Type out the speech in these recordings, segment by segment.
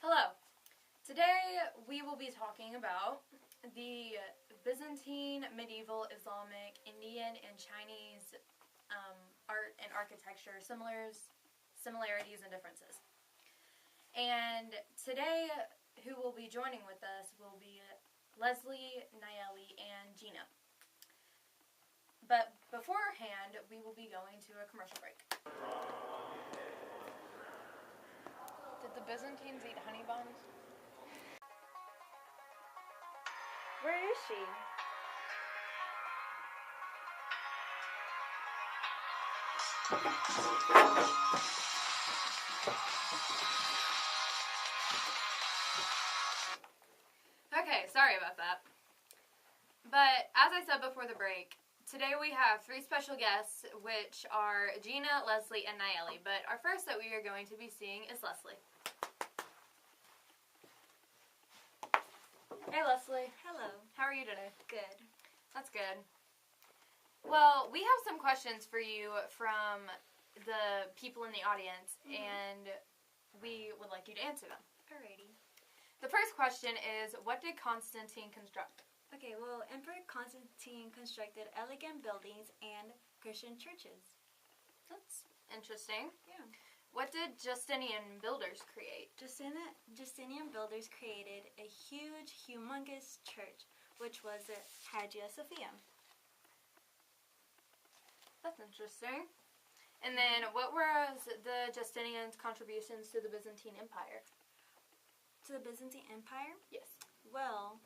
Hello. Today we will be talking about the Byzantine, medieval, Islamic, Indian, and Chinese art and architecture similarities and differences. And today, who will be joining with us will be Leslie, Nayeli, and Gina. But beforehand, we will be going to a commercial break. Did the Byzantines eat honey buns? Where is she? Okay, sorry about that. But as I said before the break, today we have three special guests, which are Gina, Leslie, and Nayeli. But our first that we are going to be seeing is Leslie. Hey, Leslie. Hello. How are you today? Good. That's good. Well, we have some questions for you from the people in the audience, and we would like you to answer them. Alrighty. The first question is, what did Constantine construct? Okay, well, Emperor Constantine constructed elegant buildings and Christian churches. That's interesting. Yeah. What did Justinian builders create? Justinian builders created a huge, humongous church, which was the Hagia Sophia. That's interesting. And then, what were the Justinian's contributions to the Byzantine Empire? To the Byzantine Empire? Yes. Well,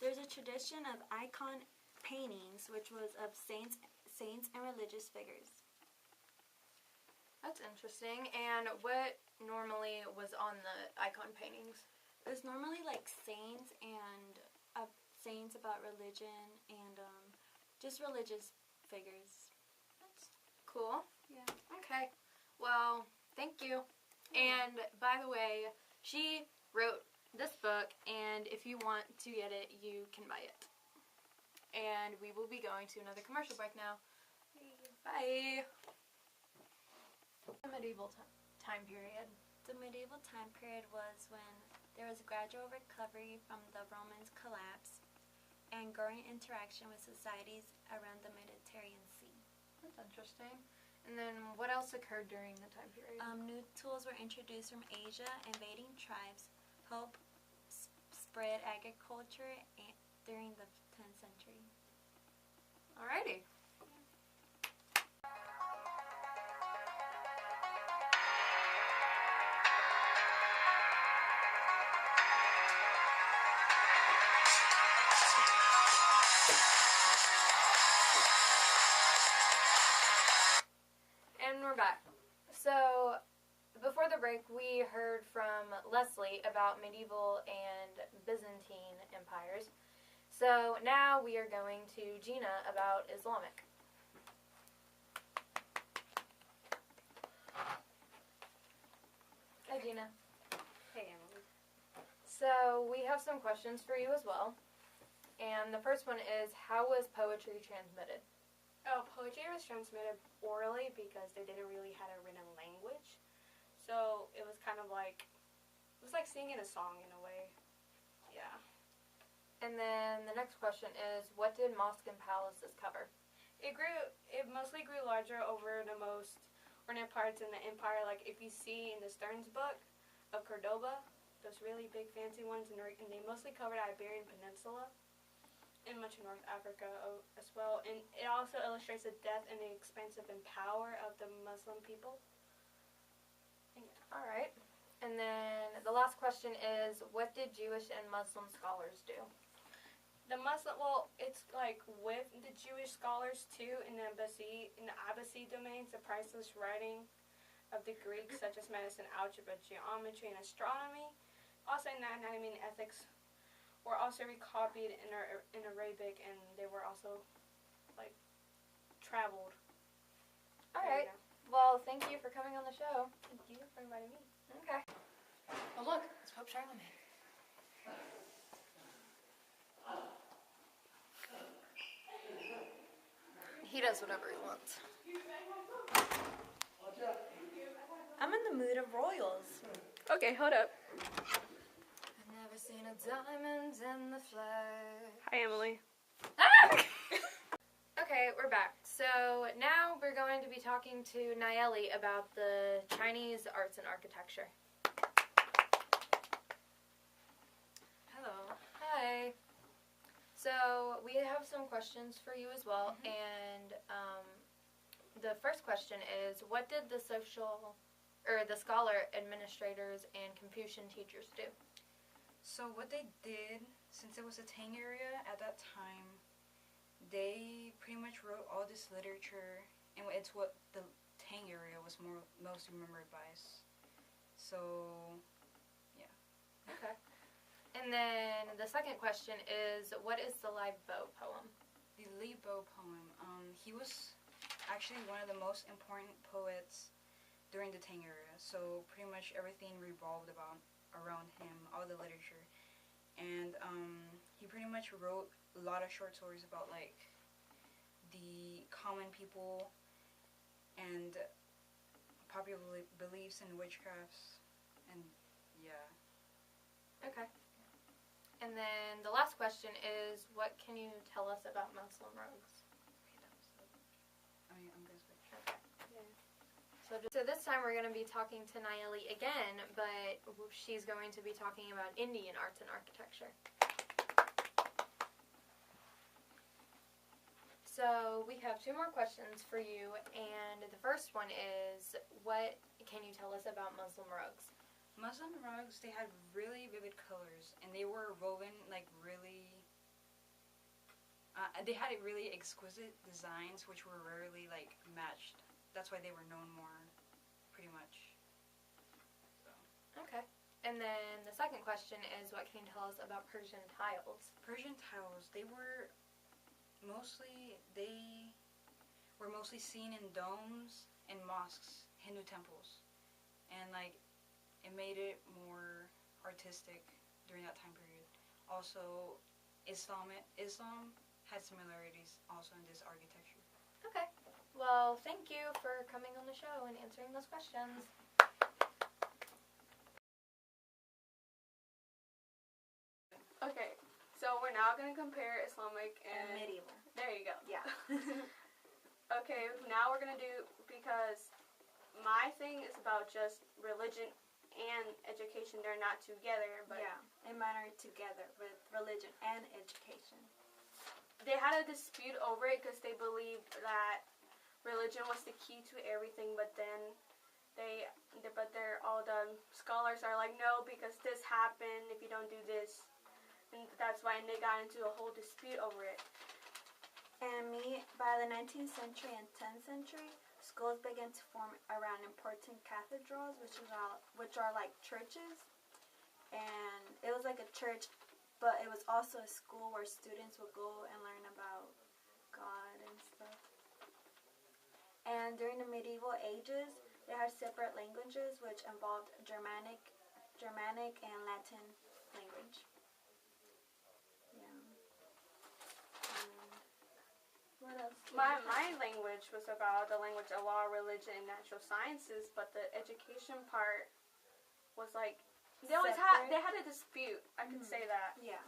there's a tradition of icon paintings, which was of saints and religious figures. That's interesting. And what normally was on the icon paintings? It was normally like saints and saints about religion and just religious figures. That's cool. Yeah. Okay. Well, thank you. And by the way, she wrote this book, and if you want to get it, you can buy it. And we will be going to another commercial break now. Bye. The medieval time period. The medieval time period was when there was gradual recovery from the Romans' collapse and growing interaction with societies around the Mediterranean Sea. That's interesting. And then what else occurred during the time period? New tools were introduced from Asia. Invading tribes helped spread agriculture during the 10th century. Alrighty. And we're back. So, before the break, we heard from Leslie about medieval and Byzantine empires. So, now we are going to Gina about Islamic. Hi, Gina. Hey, Emily. So, we have some questions for you as well. And the first one is, how was poetry transmitted? Oh, poetry was transmitted orally because they didn't really have a written language. So it was kind of like, it was like singing a song in a way. Yeah. And then the next question is, what did mosques and palaces cover? It mostly grew larger over the most ornate parts in the empire. Like if you see in the Stearns book of Cordoba, those really big fancy ones, and they mostly covered the Iberian Peninsula and much of North Africa as well. And it also illustrates the depth and the expansive and power of the Muslim people. Yeah. All right. And then the last question is, what did Jewish and Muslim scholars do? The Muslim, well, it's like with the Jewish scholars too in the Abbasid domains, the priceless writing of the Greeks, such as medicine, algebra, geometry, and astronomy, also anatomy and ethics, were also recopied in Arabic, and they were also like traveled. All right. Well, thank you for coming on the show. Thank you for inviting me. Okay. Oh, look, it's Pope Charlemagne. He does whatever he wants. mood of royals. Okay, hold up. I've never seen a diamond in the flesh. Hi, Emily. Okay, we're back. So now we're going to be talking to Nayeli about the Chinese arts and architecture. Hello. Hi. So we have some questions for you as well, and the first question is, what did the scholar administrators and Confucian teachers do? So what they did, since it was a Tang area at that time, they pretty much wrote all this literature, and it's what the Tang area was most remembered by. So, yeah. Okay. And then the second question is, what is the Live Bow poem? The Li Bo poem, he was actually one of the most important poets during the Tang era. So pretty much everything revolved around him, all the literature. And he pretty much wrote a lot of short stories about like the common people and popular beliefs and witchcrafts, and yeah. Okay. And then the last question is, what can you tell us about Muslim rogues? I'm gonna switch. Okay. Yeah. So this time we're going to be talking to Nayeli again, but she's going to be talking about Indian arts and architecture. So we have two more questions for you, and the first one is, what can you tell us about Muslim rugs? Muslim rugs, they had really vivid colors, and they were woven like really. They had really exquisite designs, which were rarely like matched. That's why they were known more, pretty much. So. Okay. And then the second question is, what can you tell us about Persian tiles? Persian tiles, they were mostly seen in domes and mosques, Hindu temples, and like it made it more artistic during that time period. Also, Islam had similarities also in this architecture. Okay. Well, thank you for coming on the show and answering those questions. Okay, so we're now going to compare Islamic and medieval. There you go. Yeah. Okay, now we're going to do, because my thing is about just religion and education. They're not together, but yeah, and mine are together with religion and education. They had a dispute over it because they believed that religion was the key to everything, but then all the scholars are like, no, because this happened if you don't do this, and that's why they got into a whole dispute over it. And by the 19th century and 10th century, schools began to form around important cathedrals, which are like churches, and it was like a church, but it was also a school where students would go and learn about God and stuff. And during the medieval ages, they had separate languages, which involved Germanic and Latin language. Yeah. What else? My language was about the language of law, religion, and natural sciences, but the education part was like they had a dispute. I could say that. Yeah.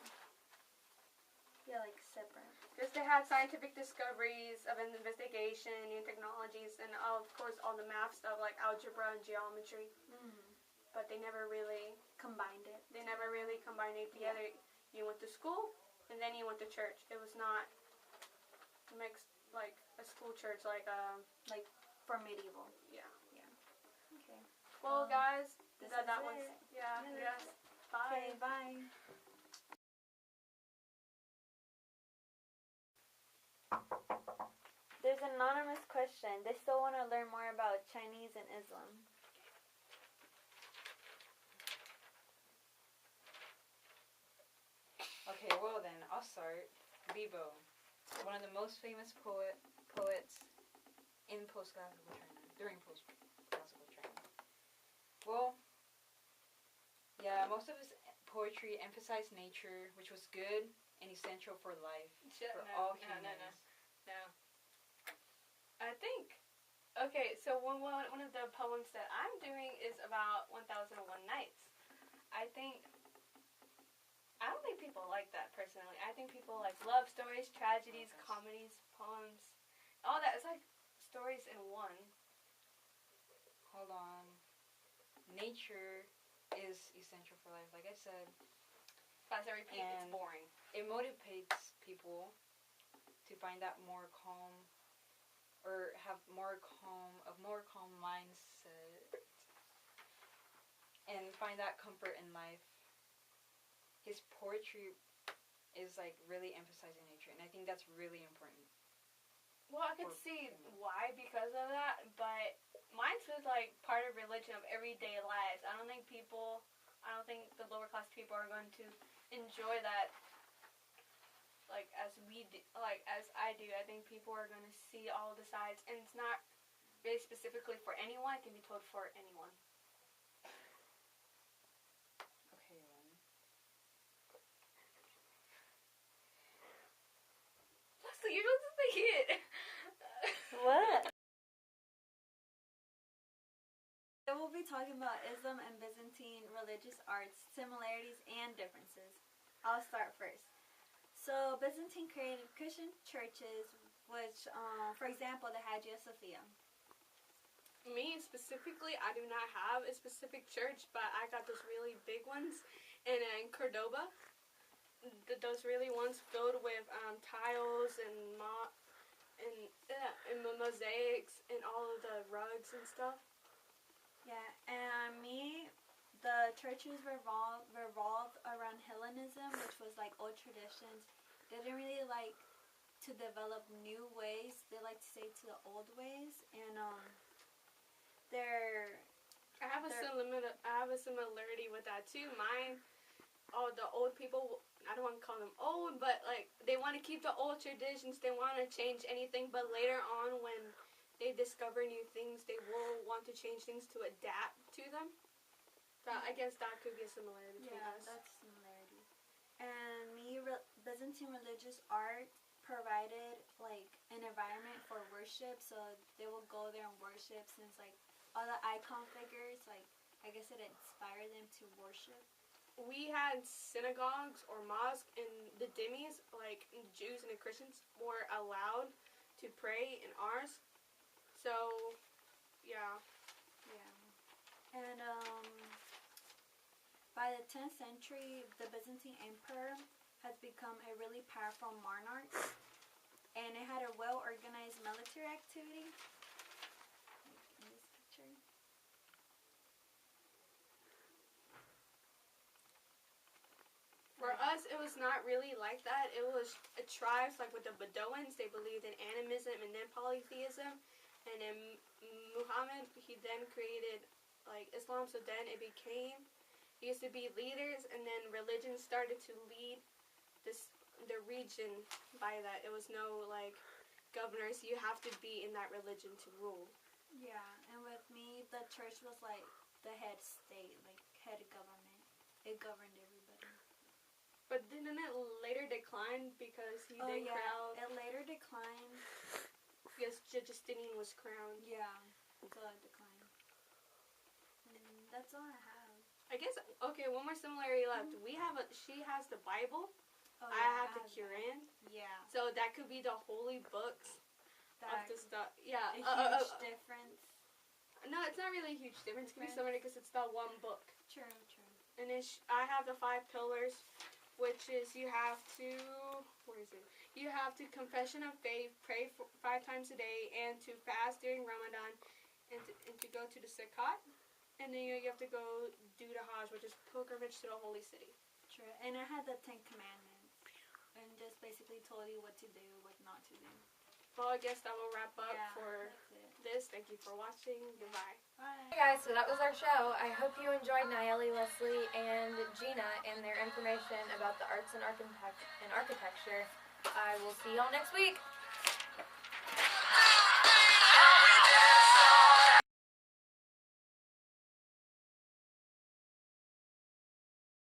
Yeah, like separate. Because they had scientific discoveries of an investigation, new technologies, and of course all the math stuff like algebra and geometry. But they never really combined it. They never really combined it together. Yeah. You went to school and then you went to church. It was not mixed like a school church, like for medieval. Yeah. Yeah. Okay. Well, guys, that was it. Yeah. Yes. Bye. Okay. Bye. There's an anonymous question. They still want to learn more about Chinese and Islam. Okay, well then, I'll start. Bibo, one of the most famous poets in post-classical China, during post-classical China. Well, yeah, most of his poetry emphasized nature, which was good and essential for life, for all humans. No. I think Okay, so one of the poems that I'm doing is about 1001 Nights. I don't think people like that personally. I think people like love stories, tragedies, comedies, poems, all that. It's like stories in one. Hold on. Nature is essential for life. Like I said, As I repeat, it's And- boring. it motivates people to find that more calm, or have a more calm mindset, and find that comfort in life. His poetry is like really emphasizing nature, and I think that's really important. Well, I could see why because of that, but mine's just like part of religion of everyday lives. I don't think the lower class people are going to enjoy that like as we do, like as I do. I think people are going to see all the sides, and it's not really specifically for anyone. It can be told for anyone. Okay, then. Leslie, you're supposed to say it. What? So we'll be talking about Islam and Byzantine religious arts, similarities and differences. I'll start first. So Byzantine created Christian churches, which, for example, the Hagia Sophia. Me specifically, I do not have a specific church, but I got those really big ones in Cordoba. Those really ones filled with tiles and mosaics and all of the rugs and stuff. Yeah, and the churches revolved around Hellenism, which was like old traditions. They didn't really like to develop new ways. They like to stay to the old ways, and I have a similarity with that too. Mine, the old people, I don't want to call them old, but like they want to keep the old traditions. They want to change anything, but later on when they discover new things, they will want to change things to adapt to them. So I guess that could be a similarity between us. that's similarity. And Byzantine religious art provided like an environment for worship, so they will go there and worship since like all the icon figures, like I guess it inspired them to worship. We had synagogues or mosques, and the dhimmis, like the Jews and the Christians, were allowed to pray in ours. So, yeah. Yeah. And by the 10th century, the Byzantine Empire has become a really powerful monarch, and it had a well-organized military activity. Like in this picture. For us, it was not really like that. It was tribes, like with the Bedouins, they believed in animism and then polytheism. And then Muhammad, he then created like Islam, so then it used to be leaders, and then religion started to lead the region by that. It was no like governors. You have to be in that religion to rule. Yeah, and with me, the church was like the head state, like head government. It governed everybody. But didn't it later decline because he then crowned? It later declined. Because Justinian was crowned. Yeah, so it declined. And that's all I have. I guess, okay, one more similarity left. She has the Bible. Oh, I have the Quran. Yeah. So that could be the holy books of That the stuff. Yeah. a huge difference. No, it's not really a huge difference. It could be similar because it's the one book. True. And then I have the 5 pillars, which is you have to, where is it? You have to confession of faith, pray 5 times a day, and to fast during Ramadan, and to go to the Zakat. And then you have to go do the Hajj, which is pilgrimage to the holy city. True. And I had the 10 Commandments, and just basically told you what to do, what not to do. Well, I guess that will wrap up for that's it. this. Thank you for watching. Goodbye. Bye. Hey guys, so that was our show. I hope you enjoyed Nayeli, Leslie, and Gina and their information about the arts and architecture. I will see y'all next week.